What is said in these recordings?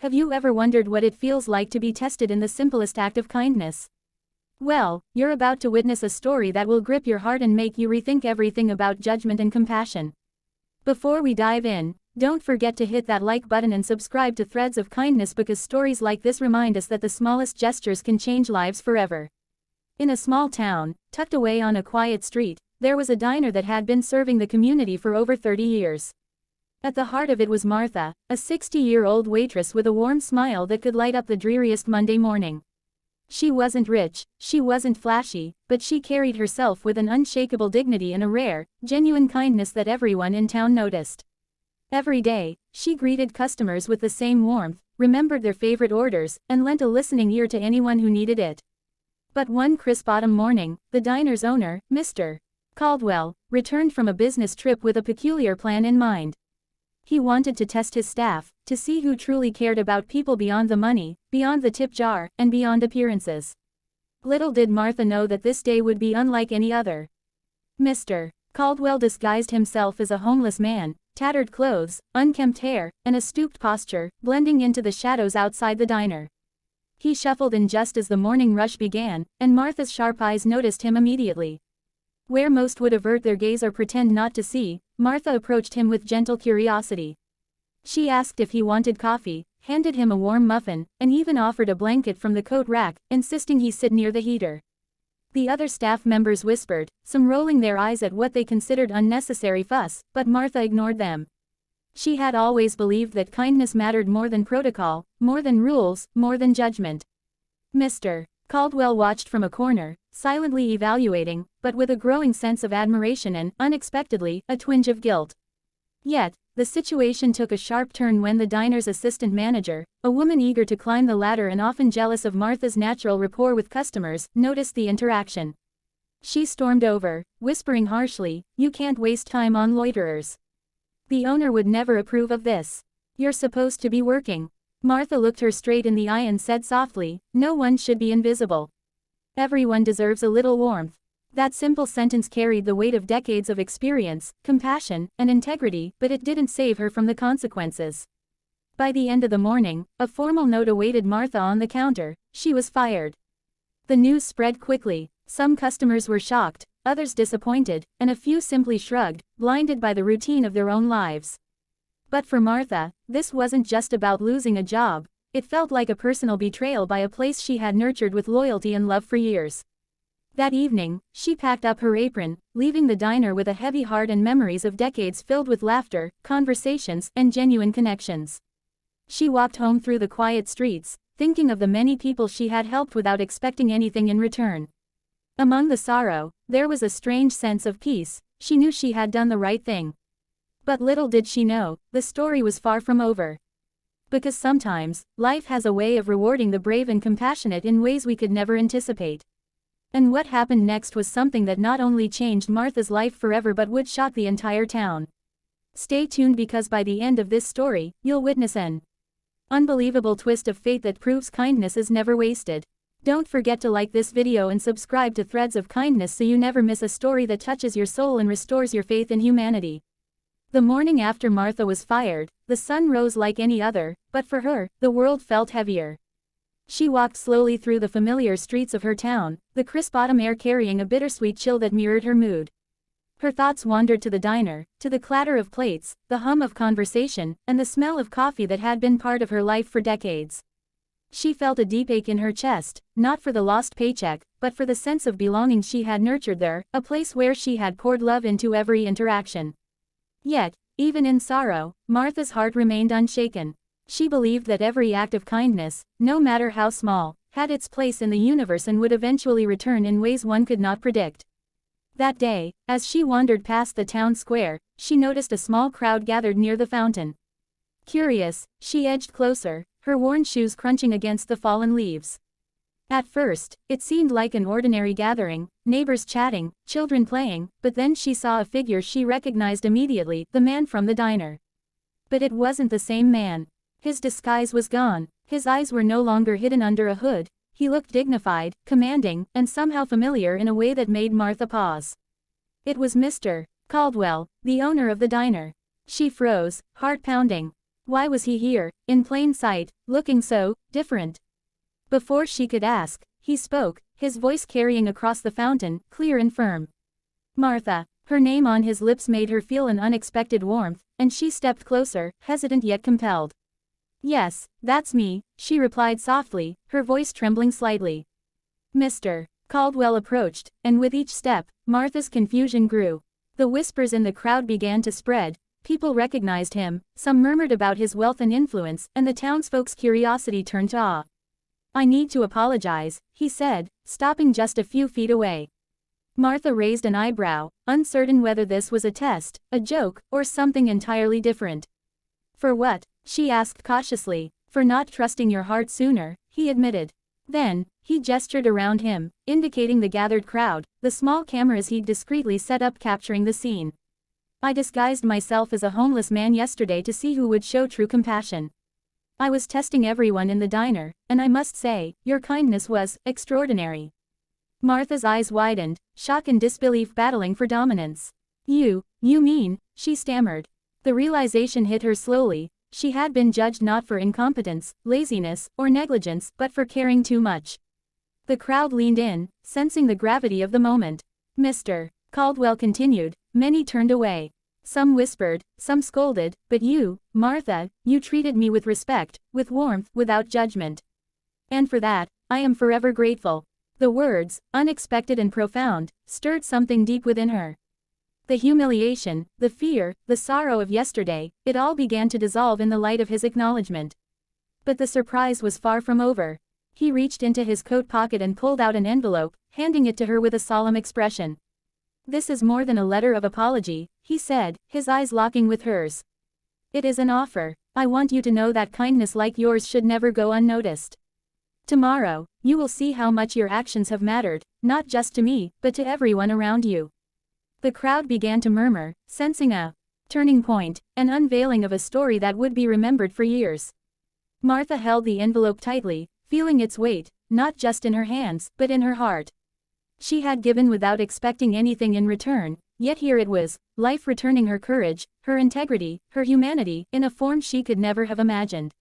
Have you ever wondered what it feels like to be tested in the simplest act of kindness? Well, you're about to witness a story that will grip your heart and make you rethink everything about judgment and compassion. Before we dive in, don't forget to hit that like button and subscribe to Threads of Kindness because stories like this remind us that the smallest gestures can change lives forever. In a small town, tucked away on a quiet street, there was a diner that had been serving the community for over 30 years. At the heart of it was Martha, a 60-year-old waitress with a warm smile that could light up the dreariest Monday morning. She wasn't rich, she wasn't flashy, but she carried herself with an unshakable dignity and a rare, genuine kindness that everyone in town noticed. Every day, she greeted customers with the same warmth, remembered their favorite orders, and lent a listening ear to anyone who needed it. But one crisp autumn morning, the diner's owner, Mr. Caldwell, returned from a business trip with a peculiar plan in mind. He wanted to test his staff, to see who truly cared about people beyond the money, beyond the tip jar, and beyond appearances. Little did Martha know that this day would be unlike any other. Mr. Caldwell disguised himself as a homeless man, tattered clothes, unkempt hair, and a stooped posture, blending into the shadows outside the diner. He shuffled in just as the morning rush began, and Martha's sharp eyes noticed him immediately. Where most would avert their gaze or pretend not to see, Martha approached him with gentle curiosity. She asked if he wanted coffee, handed him a warm muffin, and even offered a blanket from the coat rack, insisting he sit near the heater. The other staff members whispered, some rolling their eyes at what they considered unnecessary fuss, but Martha ignored them. She had always believed that kindness mattered more than protocol, more than rules, more than judgment. Mr. Caldwell watched from a corner, silently evaluating, but with a growing sense of admiration and, unexpectedly, a twinge of guilt. Yet, the situation took a sharp turn when the diner's assistant manager, a woman eager to climb the ladder and often jealous of Martha's natural rapport with customers, noticed the interaction. She stormed over, whispering harshly, "You can't waste time on loiterers. The owner would never approve of this. You're supposed to be working." Martha looked her straight in the eye and said softly, "No one should be invisible. Everyone deserves a little warmth." That simple sentence carried the weight of decades of experience, compassion, and integrity, but it didn't save her from the consequences. By the end of the morning, a formal note awaited Martha on the counter. She was fired. The news spread quickly. Some customers were shocked, others disappointed, and a few simply shrugged, blinded by the routine of their own lives. But for Martha, this wasn't just about losing a job. It felt like a personal betrayal by a place she had nurtured with loyalty and love for years. That evening, she packed up her apron, leaving the diner with a heavy heart and memories of decades filled with laughter, conversations, and genuine connections. She walked home through the quiet streets, thinking of the many people she had helped without expecting anything in return. Among the sorrow, there was a strange sense of peace. She knew she had done the right thing. But little did she know, the story was far from over. Because sometimes, life has a way of rewarding the brave and compassionate in ways we could never anticipate. And what happened next was something that not only changed Martha's life forever but would shock the entire town. Stay tuned because by the end of this story, you'll witness an unbelievable twist of fate that proves kindness is never wasted. Don't forget to like this video and subscribe to Threads of Kindness so you never miss a story that touches your soul and restores your faith in humanity. The morning after Martha was fired, the sun rose like any other, but for her, the world felt heavier. She walked slowly through the familiar streets of her town, the crisp autumn air carrying a bittersweet chill that mirrored her mood. Her thoughts wandered to the diner, to the clatter of plates, the hum of conversation, and the smell of coffee that had been part of her life for decades. She felt a deep ache in her chest, not for the lost paycheck, but for the sense of belonging she had nurtured there, a place where she had poured love into every interaction. Yet, even in sorrow, Martha's heart remained unshaken. She believed that every act of kindness, no matter how small, had its place in the universe and would eventually return in ways one could not predict. That day, as she wandered past the town square, she noticed a small crowd gathered near the fountain. Curious, she edged closer, her worn shoes crunching against the fallen leaves. At first, it seemed like an ordinary gathering, neighbors chatting, children playing, but then she saw a figure she recognized immediately, the man from the diner. But it wasn't the same man. His disguise was gone. His eyes were no longer hidden under a hood. He looked dignified, commanding, and somehow familiar in a way that made Martha pause. It was Mr. Caldwell, the owner of the diner. She froze, heart pounding. Why was he here, in plain sight, looking so different? Before she could ask, he spoke, his voice carrying across the fountain, clear and firm. Martha. Her name on his lips made her feel an unexpected warmth, and she stepped closer, hesitant yet compelled. Yes, that's me, she replied softly, her voice trembling slightly. Mr. Caldwell approached, and with each step, Martha's confusion grew. The whispers in the crowd began to spread, people recognized him, some murmured about his wealth and influence, and the townsfolk's curiosity turned to awe. I need to apologize, he said, stopping just a few feet away. Martha raised an eyebrow, uncertain whether this was a test, a joke, or something entirely different. For what? She asked cautiously. For not trusting your heart sooner, he admitted. Then, he gestured around him, indicating the gathered crowd, the small cameras he'd discreetly set up capturing the scene. I disguised myself as a homeless man yesterday to see who would show true compassion. I was testing everyone in the diner, and I must say, your kindness was extraordinary. Martha's eyes widened, shock and disbelief battling for dominance. You mean, she stammered. The realization hit her slowly, she had been judged not for incompetence, laziness, or negligence, but for caring too much. The crowd leaned in, sensing the gravity of the moment. Mr. Caldwell continued, many turned away. Some whispered, some scolded, but you, Martha, you treated me with respect, with warmth, without judgment. And for that, I am forever grateful. The words, unexpected and profound, stirred something deep within her. The humiliation, the fear, the sorrow of yesterday, it all began to dissolve in the light of his acknowledgement. But the surprise was far from over. He reached into his coat pocket and pulled out an envelope, handing it to her with a solemn expression. This is more than a letter of apology, he said, his eyes locking with hers. It is an offer. I want you to know that kindness like yours should never go unnoticed. Tomorrow, you will see how much your actions have mattered, not just to me, but to everyone around you. The crowd began to murmur, sensing a turning point, an unveiling of a story that would be remembered for years. Martha held the envelope tightly, feeling its weight, not just in her hands, but in her heart. She had given without expecting anything in return, yet here it was, life returning her courage, her integrity, her humanity, in a form she could never have imagined.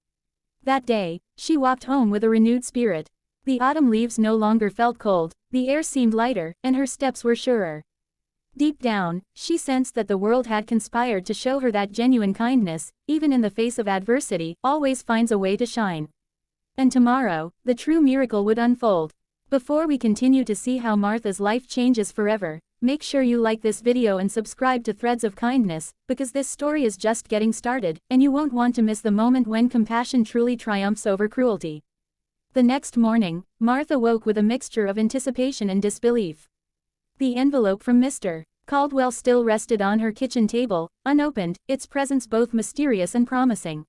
That day, she walked home with a renewed spirit. The autumn leaves no longer felt cold, the air seemed lighter, and her steps were surer. Deep down, she sensed that the world had conspired to show her that genuine kindness, even in the face of adversity, always finds a way to shine. And tomorrow, the true miracle would unfold. Before we continue to see how Martha's life changes forever, make sure you like this video and subscribe to Threads of Kindness, because this story is just getting started, and you won't want to miss the moment when compassion truly triumphs over cruelty. The next morning, Martha woke with a mixture of anticipation and disbelief. The envelope from Mr. Caldwell still rested on her kitchen table, unopened, its presence both mysterious and promising.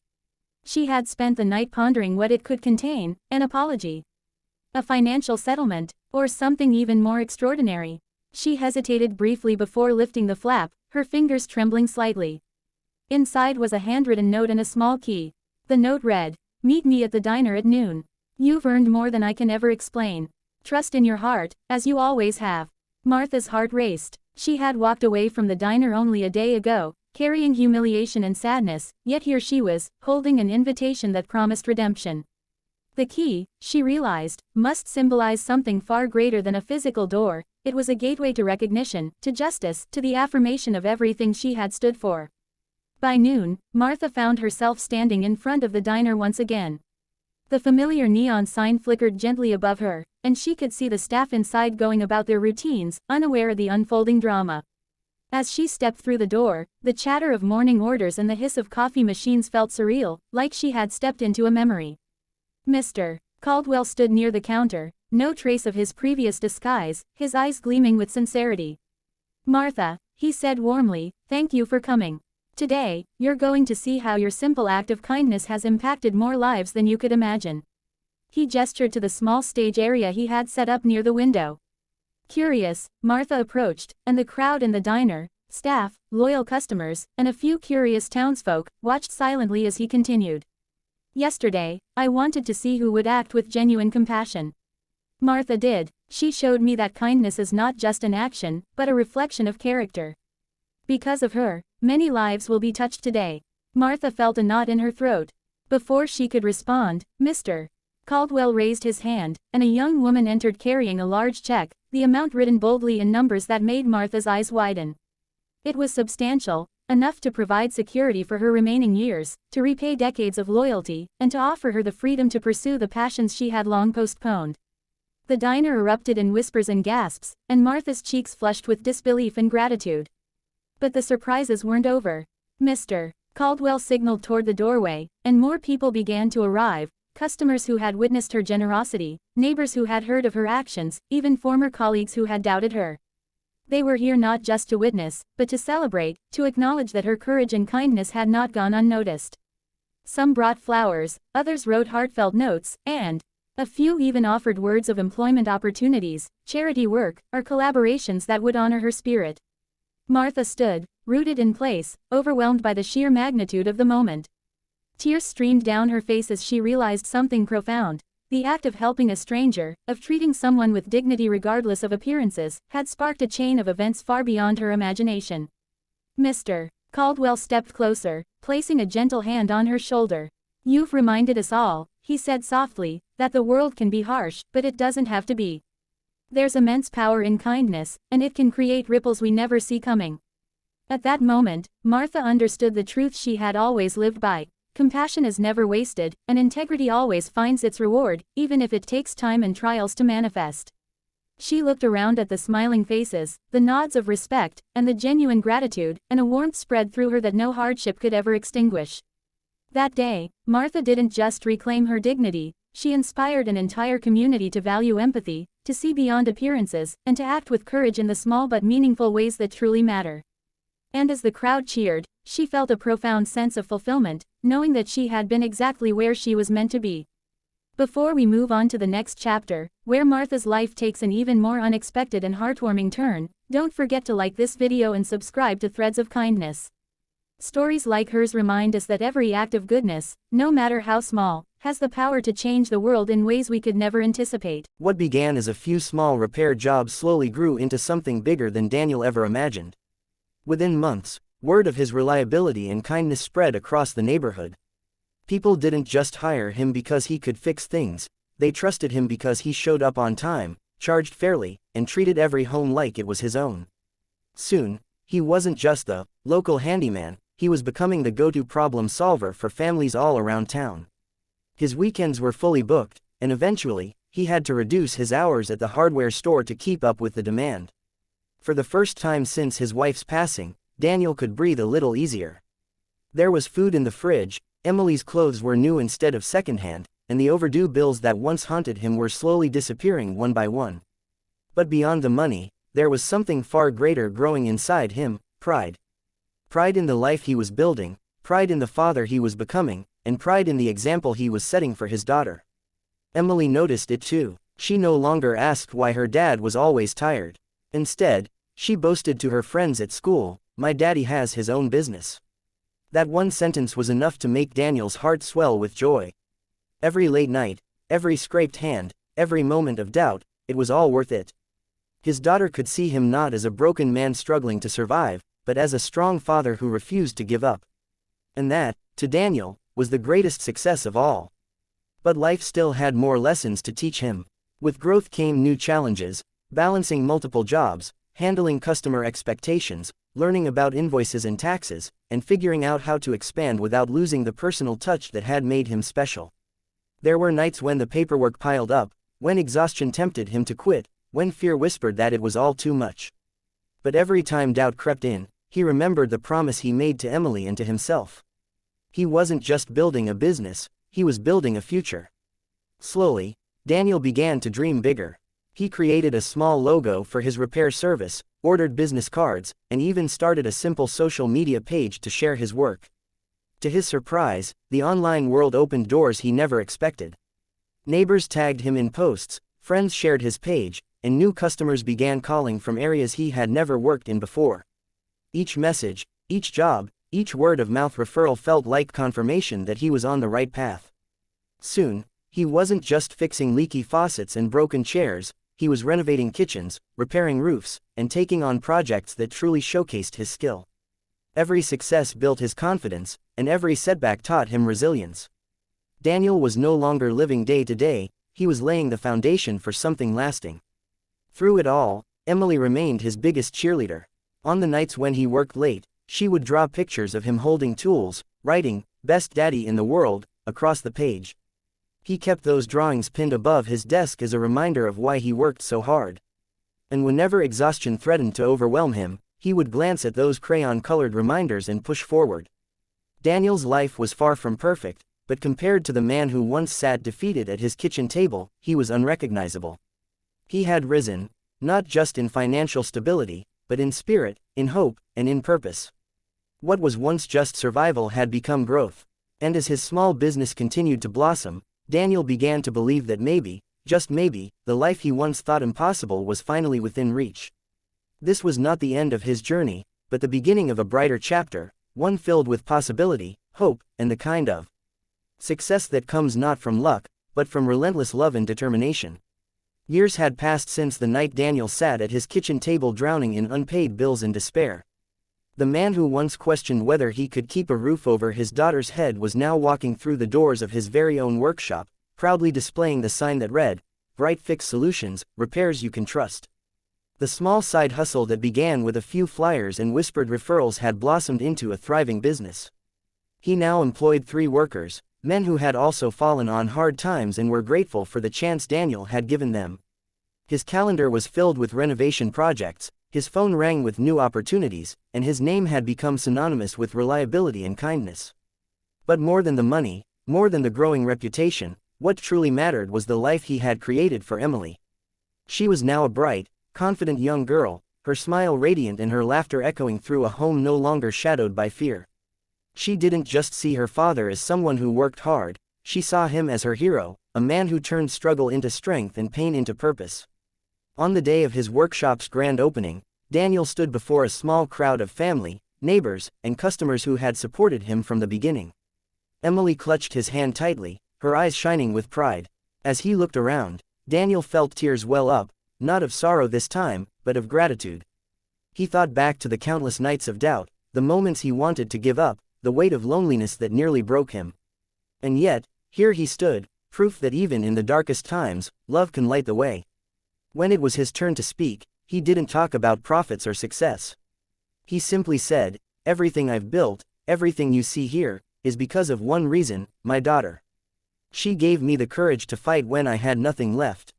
She had spent the night pondering what it could contain, an apology, a financial settlement, or something even more extraordinary. She hesitated briefly before lifting the flap, her fingers trembling slightly. Inside was a handwritten note and a small key. The note read, "Meet me at the diner at noon. You've earned more than I can ever explain. Trust in your heart, as you always have." Martha's heart raced. She had walked away from the diner only a day ago, carrying humiliation and sadness, yet here she was, holding an invitation that promised redemption. The key, she realized, must symbolize something far greater than a physical door. It was a gateway to recognition, to justice, to the affirmation of everything she had stood for. By noon, Martha found herself standing in front of the diner once again. The familiar neon sign flickered gently above her, and she could see the staff inside going about their routines, unaware of the unfolding drama. As she stepped through the door, the chatter of morning orders and the hiss of coffee machines felt surreal, like she had stepped into a memory. Mr. Caldwell stood near the counter, no trace of his previous disguise, his eyes gleaming with sincerity. "Martha," he said warmly, "thank you for coming. Today, you're going to see how your simple act of kindness has impacted more lives than you could imagine." He gestured to the small stage area he had set up near the window. Curious, Martha approached, and the crowd in the diner, staff, loyal customers, and a few curious townsfolk, watched silently as he continued. "Yesterday, I wanted to see who would act with genuine compassion. Martha did. She showed me that kindness is not just an action, but a reflection of character. Because of her, many lives will be touched today. Martha felt a knot in her throat. Before she could respond, Mr. Caldwell raised his hand, and a young woman entered carrying a large check, the amount written boldly in numbers that made Martha's eyes widen. It was substantial, enough to provide security for her remaining years, to repay decades of loyalty, and to offer her the freedom to pursue the passions she had long postponed. The diner erupted in whispers and gasps, and Martha's cheeks flushed with disbelief and gratitude. But the surprises weren't over. Mr. Caldwell signaled toward the doorway, and more people began to arrive, customers who had witnessed her generosity, neighbors who had heard of her actions, even former colleagues who had doubted her. They were here not just to witness, but to celebrate, to acknowledge that her courage and kindness had not gone unnoticed. Some brought flowers, others wrote heartfelt notes, and a few even offered words of employment opportunities, charity work, or collaborations that would honor her spirit. Martha stood, rooted in place, overwhelmed by the sheer magnitude of the moment. Tears streamed down her face as she realized something profound. The act of helping a stranger, of treating someone with dignity regardless of appearances, had sparked a chain of events far beyond her imagination. Mr. Caldwell stepped closer, placing a gentle hand on her shoulder. "You've reminded us all," he said softly, "that the world can be harsh, but it doesn't have to be. There's immense power in kindness, and it can create ripples we never see coming." At that moment, Martha understood the truth she had always lived by. Compassion is never wasted, and integrity always finds its reward, even if it takes time and trials to manifest. She looked around at the smiling faces, the nods of respect, and the genuine gratitude, and a warmth spread through her that no hardship could ever extinguish. That day, Martha didn't just reclaim her dignity, she inspired an entire community to value empathy, to see beyond appearances, and to act with courage in the small but meaningful ways that truly matter. And as the crowd cheered, she felt a profound sense of fulfillment, knowing that she had been exactly where she was meant to be. Before we move on to the next chapter, where Martha's life takes an even more unexpected and heartwarming turn, don't forget to like this video and subscribe to Threads of Kindness. Stories like hers remind us that every act of goodness, no matter how small, has the power to change the world in ways we could never anticipate. What began as a few small repair jobs slowly grew into something bigger than Daniel ever imagined. Within months, word of his reliability and kindness spread across the neighborhood. People didn't just hire him because he could fix things, they trusted him because he showed up on time, charged fairly, and treated every home like it was his own. Soon, he wasn't just the local handyman, he was becoming the go-to problem solver for families all around town. His weekends were fully booked, and eventually, he had to reduce his hours at the hardware store to keep up with the demand. For the first time since his wife's passing, Daniel could breathe a little easier. There was food in the fridge, Emily's clothes were new instead of secondhand, and the overdue bills that once haunted him were slowly disappearing one by one. But beyond the money, there was something far greater growing inside him: pride. Pride in the life he was building, pride in the father he was becoming, and pride in the example he was setting for his daughter. Emily noticed it too. She no longer asked why her dad was always tired. Instead, she boasted to her friends at school, "My daddy has his own business." That one sentence was enough to make Daniel's heart swell with joy. Every late night, every scraped hand, every moment of doubt, it was all worth it. His daughter could see him not as a broken man struggling to survive, but as a strong father who refused to give up. And that, to Daniel, was the greatest success of all. But life still had more lessons to teach him. With growth came new challenges: balancing multiple jobs, handling customer expectations, learning about invoices and taxes, and figuring out how to expand without losing the personal touch that had made him special. There were nights when the paperwork piled up, when exhaustion tempted him to quit, when fear whispered that it was all too much. But every time doubt crept in, he remembered the promise he made to Emily and to himself. He wasn't just building a business, he was building a future. Slowly, Daniel began to dream bigger. He created a small logo for his repair service, ordered business cards, and even started a simple social media page to share his work. To his surprise, the online world opened doors he never expected. Neighbors tagged him in posts, friends shared his page, and new customers began calling from areas he had never worked in before. Each message, each job, each word-of-mouth referral felt like confirmation that he was on the right path. Soon, he wasn't just fixing leaky faucets and broken chairs, he was renovating kitchens, repairing roofs, and taking on projects that truly showcased his skill. Every success built his confidence, and every setback taught him resilience. Daniel was no longer living day to day, he was laying the foundation for something lasting. Through it all, Emily remained his biggest cheerleader. On the nights when he worked late, she would draw pictures of him holding tools, writing, "Best Daddy in the World," across the page. He kept those drawings pinned above his desk as a reminder of why he worked so hard. And whenever exhaustion threatened to overwhelm him, he would glance at those crayon-colored reminders and push forward. Daniel's life was far from perfect, but compared to the man who once sat defeated at his kitchen table, he was unrecognizable. He had risen, not just in financial stability, but in spirit, in hope, and in purpose. What was once just survival had become growth. And as his small business continued to blossom, Daniel began to believe that maybe, just maybe, the life he once thought impossible was finally within reach. This was not the end of his journey, but the beginning of a brighter chapter, one filled with possibility, hope, and the kind of success that comes not from luck, but from relentless love and determination. Years had passed since the night Daniel sat at his kitchen table drowning in unpaid bills and despair. The man who once questioned whether he could keep a roof over his daughter's head was now walking through the doors of his very own workshop, proudly displaying the sign that read, "Bright Fix Solutions, Repairs You Can Trust." The small side hustle that began with a few flyers and whispered referrals had blossomed into a thriving business. He now employed 3 workers, men who had also fallen on hard times and were grateful for the chance Daniel had given them. His calendar was filled with renovation projects, his phone rang with new opportunities, and his name had become synonymous with reliability and kindness. But more than the money, more than the growing reputation, what truly mattered was the life he had created for Emily. She was now a bright, confident young girl, her smile radiant and her laughter echoing through a home no longer shadowed by fear. She didn't just see her father as someone who worked hard, she saw him as her hero, a man who turned struggle into strength and pain into purpose. On the day of his workshop's grand opening, Daniel stood before a small crowd of family, neighbors, and customers who had supported him from the beginning. Emily clutched his hand tightly, her eyes shining with pride. As he looked around, Daniel felt tears well up, not of sorrow this time, but of gratitude. He thought back to the countless nights of doubt, the moments he wanted to give up, the weight of loneliness that nearly broke him. And yet, here he stood, proof that even in the darkest times, love can light the way. When it was his turn to speak, he didn't talk about profits or success. He simply said, "Everything I've built, everything you see here, is because of one reason, my daughter. She gave me the courage to fight when I had nothing left.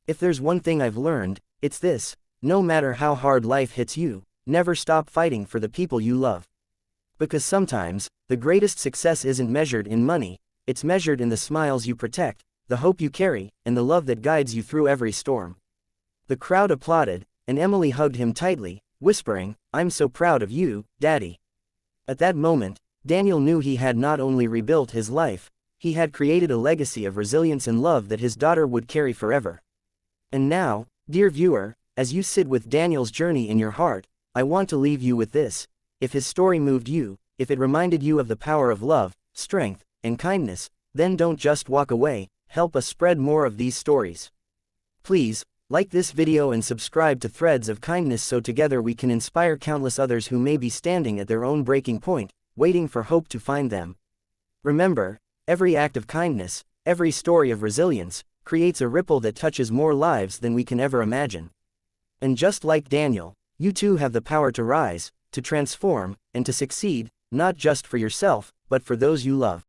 If there's one thing I've learned, it's this: no matter how hard life hits you, never stop fighting for the people you love. Because sometimes, the greatest success isn't measured in money, it's measured in the smiles you protect, the hope you carry, and the love that guides you through every storm." The crowd applauded, and Emily hugged him tightly, whispering, "I'm so proud of you, Daddy." At that moment, Daniel knew he had not only rebuilt his life, he had created a legacy of resilience and love that his daughter would carry forever. And now, dear viewer, as you sit with Daniel's journey in your heart, I want to leave you with this: if his story moved you, if it reminded you of the power of love, strength, and kindness, then don't just walk away, help us spread more of these stories. Please, like this video and subscribe to Threads of Kindness so together we can inspire countless others who may be standing at their own breaking point, waiting for hope to find them. Remember, every act of kindness, every story of resilience, creates a ripple that touches more lives than we can ever imagine. And just like Daniel, you too have the power to rise, to transform, and to succeed, not just for yourself, but for those you love.